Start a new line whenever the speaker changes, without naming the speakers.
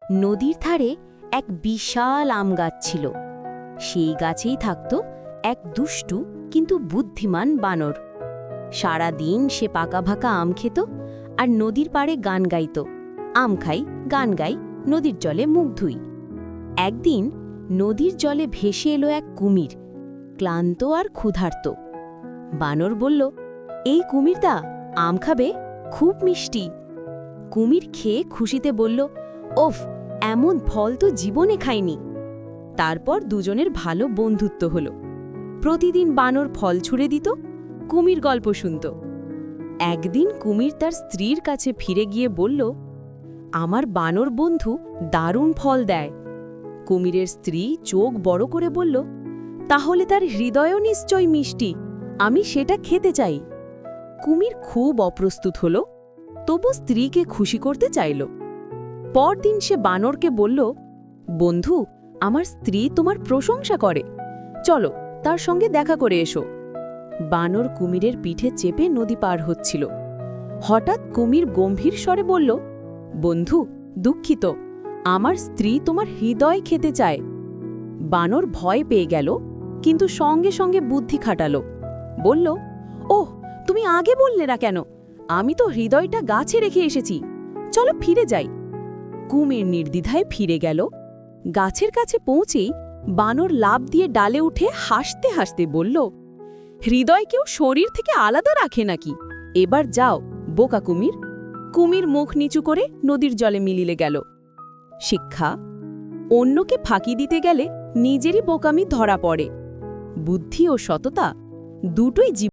নদীর ধারে এক বিশাল আম গাছ ছিল। সেই গাছেই থাকত এক দুষ্টু কিন্তু বুদ্ধিমান বানর। সারা দিন সে পাকা ভাকা আম খেত আর নদীর পাড়ে গান গাইত, আম খাই, গান গাই, নদীর জলে মুখ ধুই। একদিন নদীর জলে ভেসে এলো এক কুমির, ক্লান্ত আর ক্ষুধার্ত। বানর বলল, এই কুমিরদা, আম খাবে? খুব মিষ্টি। কুমির খেয়ে খুশিতে বলল, ওফ, এমন ফল তো জীবনে খাইনি। তারপর দুজনের ভালো বন্ধুত্ব হল। প্রতিদিন বানর ফল ছুঁড়ে দিত, কুমির গল্প শুনত। একদিন কুমির তার স্ত্রীর কাছে ফিরে গিয়ে বলল, আমার বানর বন্ধু দারুণ ফল দেয়। কুমিরের স্ত্রী চোখ বড় করে বলল, তাহলে তার হৃদয়ও নিশ্চয় মিষ্টি, আমি সেটা খেতে চাই। কুমির খুব অপ্রস্তুত হল, তবু স্ত্রীকে খুশি করতে চাইল। পরদিন সে বানরকে বলল, বন্ধু, আমার স্ত্রী তোমার প্রশংসা করে, চলো তার সঙ্গে দেখা করে এসো। বানর কুমিরের পিঠে চেপে নদী পার হচ্ছিল। হঠাৎ কুমির গম্ভীর স্বরে বলল, বন্ধু, দুঃখিত, আমার স্ত্রী তোমার হৃদয় খেতে চায়। বানর ভয় পেয়ে গেল, কিন্তু সঙ্গে সঙ্গে বুদ্ধি খাটালো। বলল, ওহ, তুমি আগে বললে না কেন? আমি তো হৃদয়টা গাছে রেখে এসেছি, চলো ফিরে যাই। কুমির নির্দ্বিধায় ফিরে গেল। গাছের কাছে পৌঁছেই বানর লাফ দিয়ে ডালে উঠে হাসতে হাসতে বলল, হৃদয় কেউ শরীর থেকে আলাদা রাখে নাকি? এবার যাও, বোকা কুমির। কুমির মুখ নিচু করে নদীর জলে মিলিয়ে গেল। শিক্ষা: অন্যকে ফাঁকি দিতে গেলে নিজেরই বোকামি ধরা পড়ে। বুদ্ধি ও সততা দুটোই